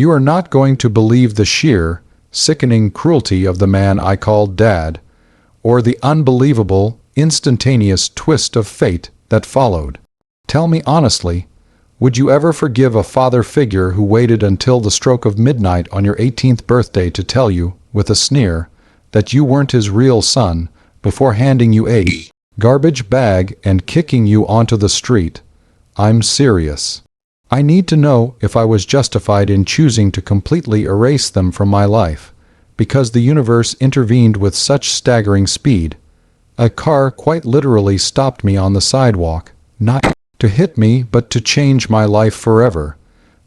You are not going to believe the sheer, sickening cruelty of the man I called Dad, or the unbelievable, instantaneous twist of fate that followed. Tell me honestly, would you ever forgive a father figure who waited until the stroke of midnight on your 18th birthday to tell you, with a sneer, that you weren't his real son, before handing you a garbage bag and kicking you onto the street? I'm serious. I need to know if I was justified in choosing to completely erase them from my life, because the universe intervened with such staggering speed. A car quite literally stopped me on the sidewalk, not to hit me but to change my life forever,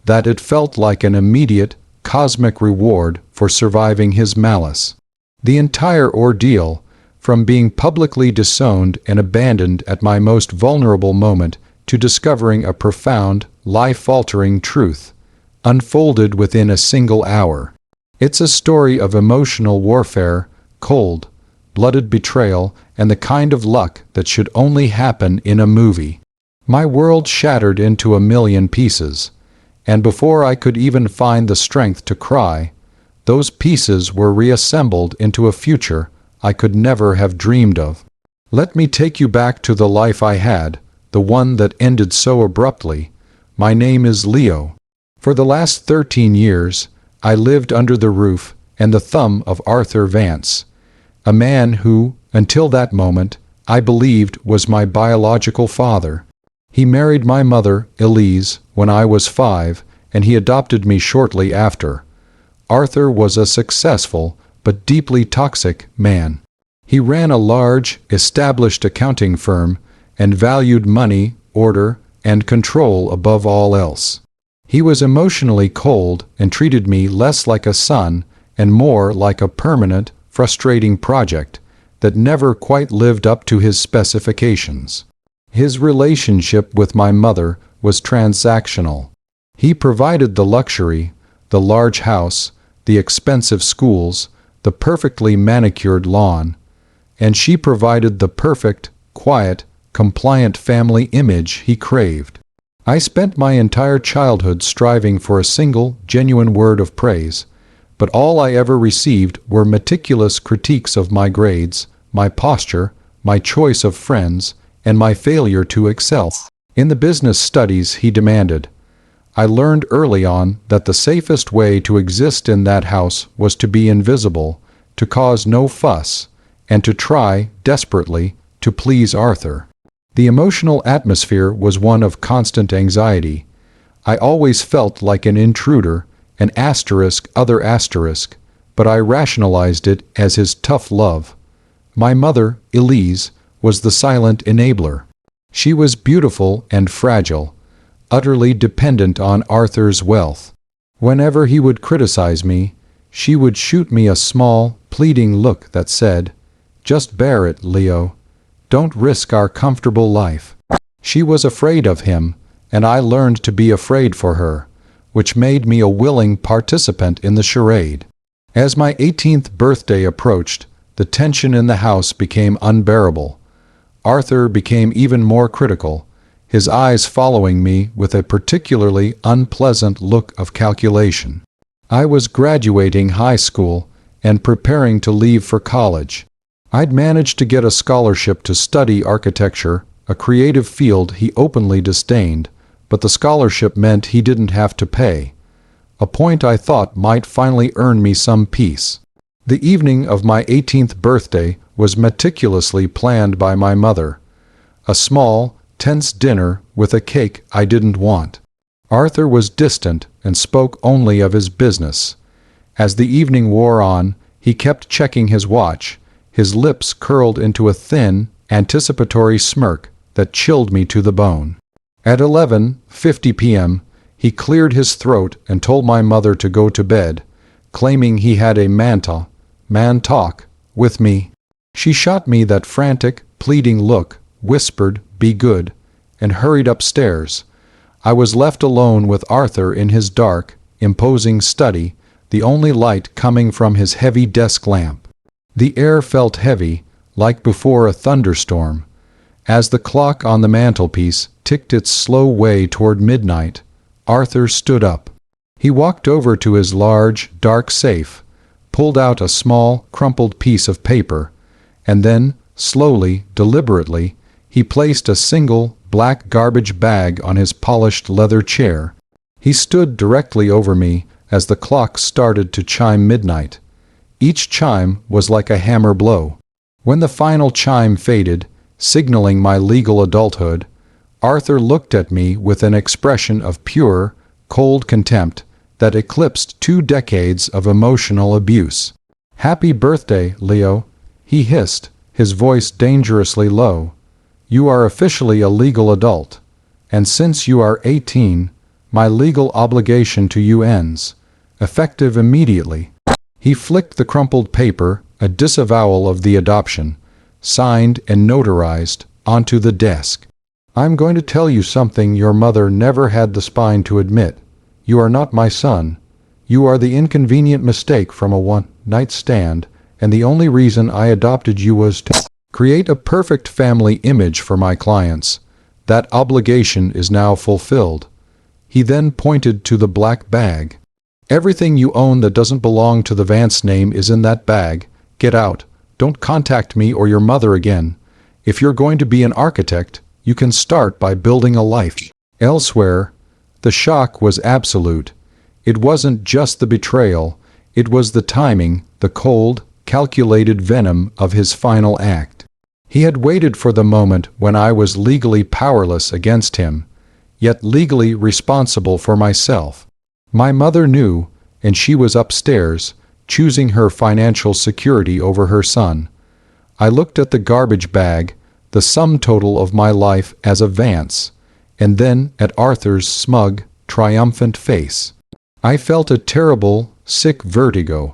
that it felt like an immediate, cosmic reward for surviving his malice. The entire ordeal, from being publicly disowned and abandoned at my most vulnerable moment to discovering a profound, life-altering truth, unfolded within a single hour. It's a story of emotional warfare, cold, blooded betrayal, and the kind of luck that should only happen in a movie. My world shattered into a million pieces, and before I could even find the strength to cry, those pieces were reassembled into a future I could never have dreamed of. Let me take you back to the life I had, the one that ended so abruptly. My name is Leo. For the last 13 years, I lived under the roof and the thumb of Arthur Vance, a man who, until that moment, I believed was my biological father. He married my mother, Elise, when I was 5, and he adopted me shortly after. Arthur was a successful, but deeply toxic, man. He ran a large, established accounting firm and valued money, order, and control above all else. He was emotionally cold and treated me less like a son and more like a permanent, frustrating project that never quite lived up to his specifications. His relationship with my mother was transactional. He provided the luxury, the large house, the expensive schools, the perfectly manicured lawn, and she provided the perfect, quiet, compliant family image he craved. I spent my entire childhood striving for a single, genuine word of praise, but all I ever received were meticulous critiques of my grades, my posture, my choice of friends, and my failure to excel in the business studies he demanded. I learned early on that the safest way to exist in that house was to be invisible, to cause no fuss, and to try, desperately, to please Arthur. The emotional atmosphere was one of constant anxiety. I always felt like an intruder, an other asterisk, but I rationalized it as his tough love. My mother, Elise, was the silent enabler. She was beautiful and fragile, utterly dependent on Arthur's wealth. Whenever he would criticize me, she would shoot me a small, pleading look that said, "Just bear it, Leo. Don't risk our comfortable life." She was afraid of him, and I learned to be afraid for her, which made me a willing participant in the charade. As my 18th birthday approached, the tension in the house became unbearable. Arthur became even more critical, his eyes following me with a particularly unpleasant look of calculation. I was graduating high school and preparing to leave for college. I'd managed to get a scholarship to study architecture, a creative field he openly disdained, but the scholarship meant he didn't have to pay, a point I thought might finally earn me some peace. The evening of my 18th birthday was meticulously planned by my mother. A small, tense dinner with a cake I didn't want. Arthur was distant and spoke only of his business. As the evening wore on, he kept checking his watch, his lips curled into a thin, anticipatory smirk that chilled me to the bone. At 11:50 p.m., he cleared his throat and told my mother to go to bed, claiming he had a man talk, with me. She shot me that frantic, pleading look, whispered, "Be good," and hurried upstairs. I was left alone with Arthur in his dark, imposing study, the only light coming from his heavy desk lamp. The air felt heavy, like before a thunderstorm. As the clock on the mantelpiece ticked its slow way toward midnight, Arthur stood up. He walked over to his large, dark safe, pulled out a small, crumpled piece of paper, and then, slowly, deliberately, he placed a single, black garbage bag on his polished leather chair. He stood directly over me as the clock started to chime midnight. Each chime was like a hammer blow. When the final chime faded, signaling my legal adulthood, Arthur looked at me with an expression of pure, cold contempt that eclipsed 2 decades of emotional abuse. "Happy birthday, Leo," he hissed, his voice dangerously low. "You are officially a legal adult, and since you are 18, my legal obligation to you ends, effective immediately." He flicked the crumpled paper, a disavowal of the adoption, signed and notarized, onto the desk. "I'm going to tell you something your mother never had the spine to admit. You are not my son. You are the inconvenient mistake from a one-night stand, and the only reason I adopted you was to create a perfect family image for my clients. That obligation is now fulfilled." He then pointed to the black bag. "Everything you own that doesn't belong to the Vance name is in that bag. Get out. Don't contact me or your mother again. If you're going to be an architect, you can start by building a life elsewhere." The shock was absolute. It wasn't just the betrayal, it was the timing, the cold, calculated venom of his final act. He had waited for the moment when I was legally powerless against him, yet legally responsible for myself. My mother knew, and she was upstairs, choosing her financial security over her son. I looked at the garbage bag, the sum total of my life as a Vance, and then at Arthur's smug, triumphant face. I felt a terrible, sick vertigo.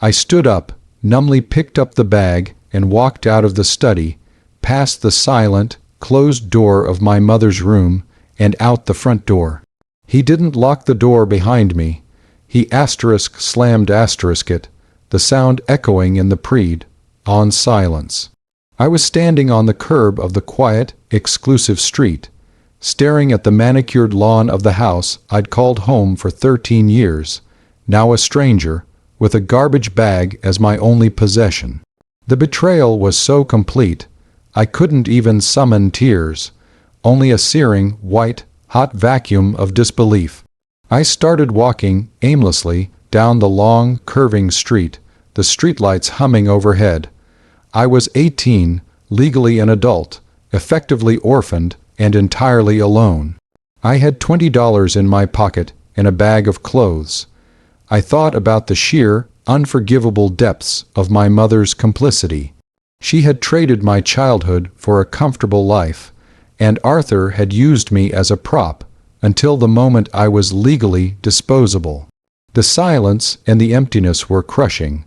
I stood up, numbly picked up the bag, and walked out of the study, past the silent, closed door of my mother's room, and out the front door. He didn't lock the door behind me. He slammed it, the sound echoing in the on silence. I was standing on the curb of the quiet, exclusive street, staring at the manicured lawn of the house I'd called home for 13 years, now a stranger, with a garbage bag as my only possession. The betrayal was so complete, I couldn't even summon tears, only a searing, white, hot vacuum of disbelief. I started walking, aimlessly, down the long, curving street, the streetlights humming overhead. I was 18, legally an adult, effectively orphaned, and entirely alone. I had $20 in my pocket and a bag of clothes. I thought about the sheer, unforgivable depths of my mother's complicity. She had traded my childhood for a comfortable life, and Arthur had used me as a prop until the moment I was legally disposable. The silence and the emptiness were crushing.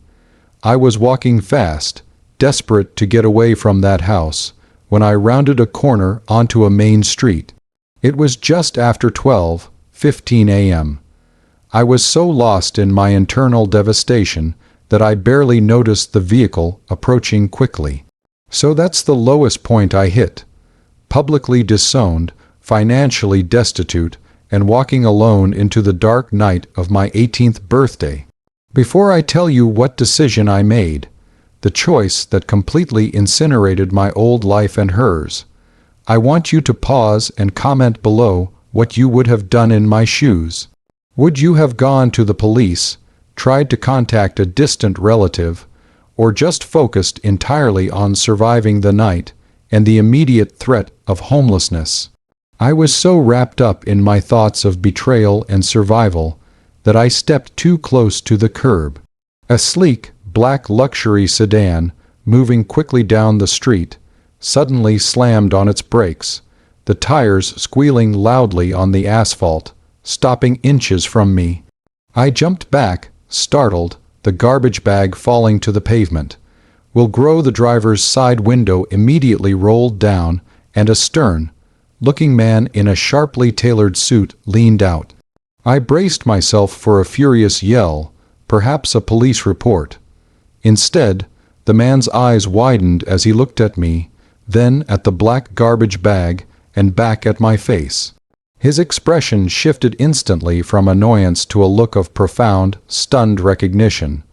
I was walking fast, desperate to get away from that house, when I rounded a corner onto a main street. It was just after 12:15 a.m. I was so lost in my internal devastation that I barely noticed the vehicle approaching quickly. So that's the lowest point I hit. Publicly disowned, financially destitute, and walking alone into the dark night of my 18th birthday. Before I tell you what decision I made, the choice that completely incinerated my old life and hers, I want you to pause and comment below what you would have done in my shoes. Would you have gone to the police, tried to contact a distant relative, or just focused entirely on surviving the night and the immediate threat of homelessness? I was so wrapped up in my thoughts of betrayal and survival that I stepped too close to the curb. A sleek, black luxury sedan, moving quickly down the street, suddenly slammed on its brakes, the tires squealing loudly on the asphalt, stopping inches from me. I jumped back, startled, the garbage bag falling to the pavement. The driver's side window immediately rolled down, and a stern-looking man in a sharply tailored suit leaned out. I braced myself for a furious yell, perhaps a police report. Instead, the man's eyes widened as he looked at me, then at the black garbage bag, and back at my face. His expression shifted instantly from annoyance to a look of profound, stunned recognition.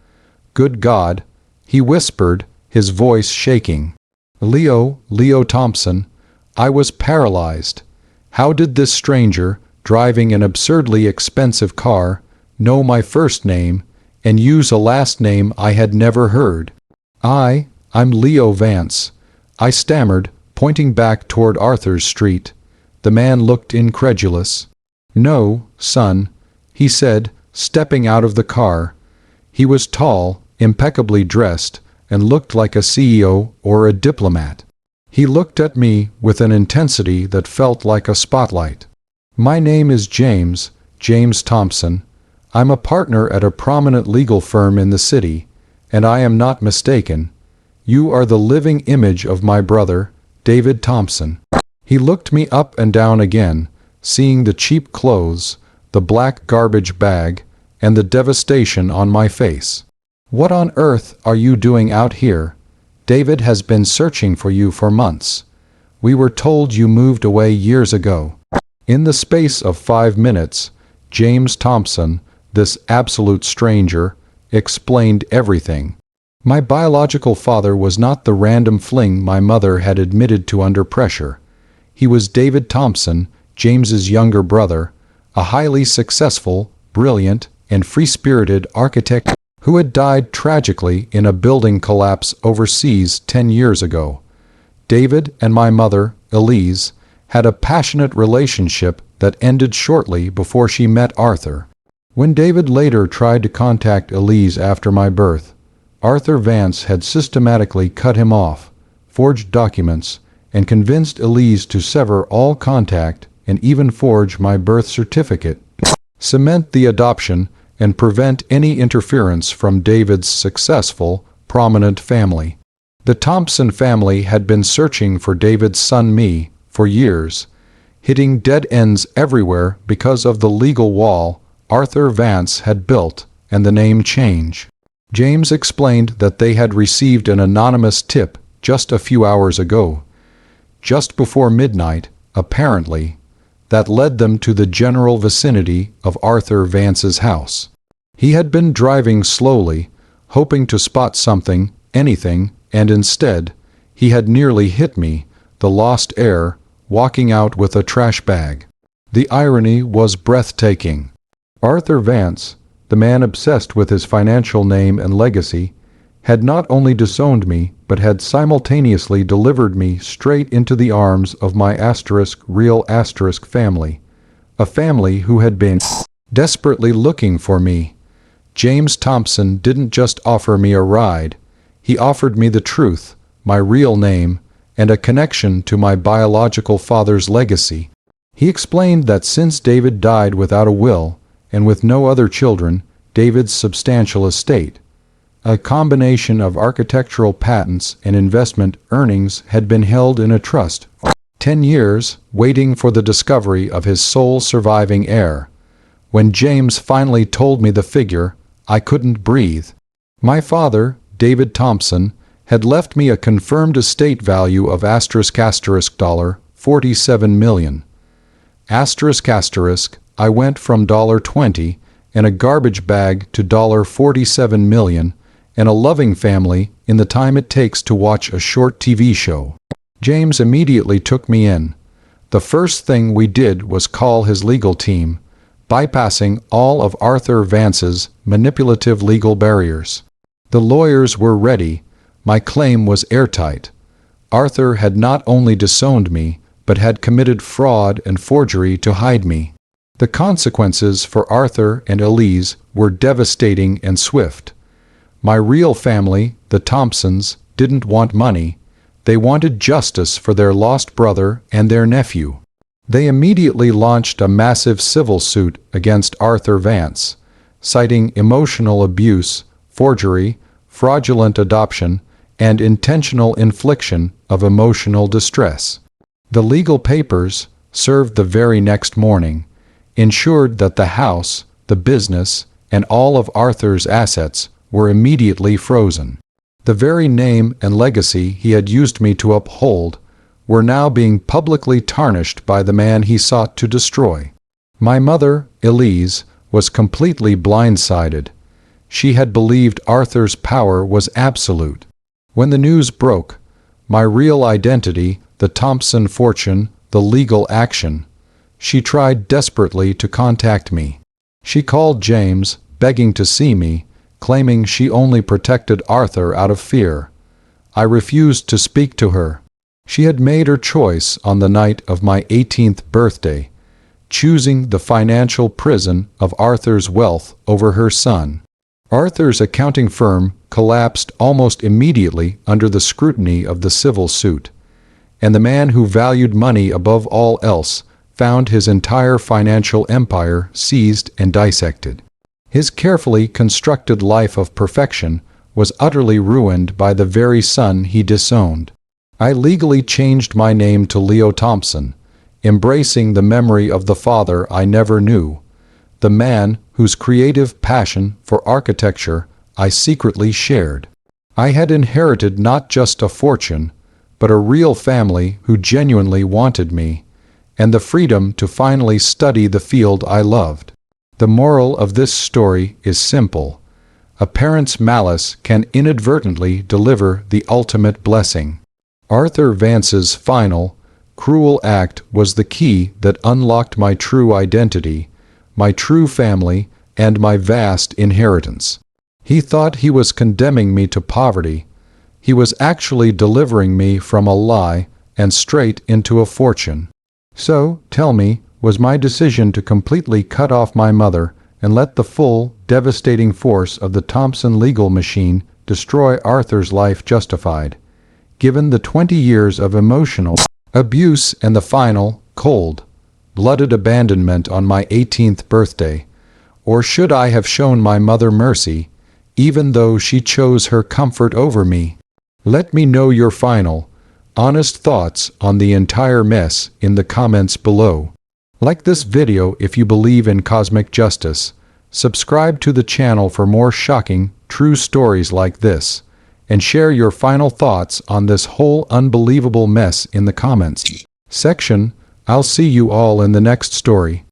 "Good God," he whispered, his voice shaking. Leo Thompson, I was paralyzed. How did this stranger, driving an absurdly expensive car, know my first name and use a last name I had never heard? I'm Leo Vance," I stammered, pointing back toward Arthur's Street. The man looked incredulous. "No, son," he said, stepping out of the car. He was tall, impeccably dressed, and looked like a CEO or a diplomat. He looked at me with an intensity that felt like a spotlight. "My name is James Thompson. I'm a partner at a prominent legal firm in the city, and I am not mistaken. You are the living image of my brother, David Thompson." He looked me up and down again, seeing the cheap clothes, the black garbage bag, and the devastation on my face. "What on earth are you doing out here? David has been searching for you for months. We were told you moved away years ago." In the space of 5 minutes, James Thompson, this absolute stranger, explained everything. My biological father was not the random fling my mother had admitted to under pressure. He was David Thompson, James's younger brother, a highly successful, brilliant, and free-spirited architect who had died tragically in a building collapse overseas 10 years ago. David and my mother, Elise, had a passionate relationship that ended shortly before she met Arthur. When David later tried to contact Elise after my birth, Arthur Vance had systematically cut him off, forged documents, and convinced Elise to sever all contact and even forge my birth certificate, cement the adoption, and prevent any interference from David's successful, prominent family. The Thompson family had been searching for David's son me for years, hitting dead ends everywhere because of the legal wall Arthur Vance had built and the name change. James explained that they had received an anonymous tip just a few hours ago, just before midnight, apparently, that led them to the general vicinity of Arthur Vance's house. He had been driving slowly, hoping to spot something, anything, and instead, he had nearly hit me, the lost heir, walking out with a trash bag. The irony was breathtaking. Arthur Vance, the man obsessed with his financial name and legacy, had not only disowned me, but had simultaneously delivered me straight into the arms of my real family, a family who had been desperately looking for me. James Thompson didn't just offer me a ride, he offered me the truth, my real name, and a connection to my biological father's legacy. He explained that since David died without a will, and with no other children, David's substantial estate, a combination of architectural patents and investment earnings, had been held in a trust. 10 years, waiting for the discovery of his sole surviving heir. When James finally told me the figure, I couldn't breathe. My father, David Thompson, had left me a confirmed estate value of $47 million. I went from $20 and a garbage bag to $47 million and a loving family in the time it takes to watch a short TV show. James immediately took me in. The first thing we did was call his legal team, bypassing all of Arthur Vance's manipulative legal barriers. The lawyers were ready. My claim was airtight. Arthur had not only disowned me, but had committed fraud and forgery to hide me. The consequences for Arthur and Elise were devastating and swift. My real family, the Thompsons, didn't want money. They wanted justice for their lost brother and their nephew. They immediately launched a massive civil suit against Arthur Vance, citing emotional abuse, forgery, fraudulent adoption, and intentional infliction of emotional distress. The legal papers, served the very next morning, ensured that the house, the business, and all of Arthur's assets were immediately frozen. The very name and legacy he had used me to uphold were now being publicly tarnished by the man he sought to destroy. My mother, Elise, was completely blindsided. She had believed Arthur's power was absolute. When the news broke, my real identity, the Thompson fortune, the legal action, she tried desperately to contact me. She called James, begging to see me, claiming she only protected Arthur out of fear. I refused to speak to her. She had made her choice on the night of my 18th birthday, choosing the financial prison of Arthur's wealth over her son. Arthur's accounting firm collapsed almost immediately under the scrutiny of the civil suit, and the man who valued money above all else found his entire financial empire seized and dissected. His carefully constructed life of perfection was utterly ruined by the very son he disowned. I legally changed my name to Leo Thompson, embracing the memory of the father I never knew, the man whose creative passion for architecture I secretly shared. I had inherited not just a fortune, but a real family who genuinely wanted me, and the freedom to finally study the field I loved. The moral of this story is simple. A parent's malice can inadvertently deliver the ultimate blessing. Arthur Vance's final, cruel act was the key that unlocked my true identity, my true family, and my vast inheritance. He thought he was condemning me to poverty. He was actually delivering me from a lie and straight into a fortune. So, tell me, was my decision to completely cut off my mother and let the full, devastating force of the Thompson legal machine destroy Arthur's life justified, given the 20 years of emotional abuse and the final, cold, blooded abandonment on my 18th birthday? Or should I have shown my mother mercy, even though she chose her comfort over me? Let me know your final, honest thoughts on the entire mess in the comments below. Like this video if you believe in cosmic justice. Subscribe to the channel for more shocking, true stories like this, and share your final thoughts on this whole unbelievable mess in the comments section. I'll see you all in the next story.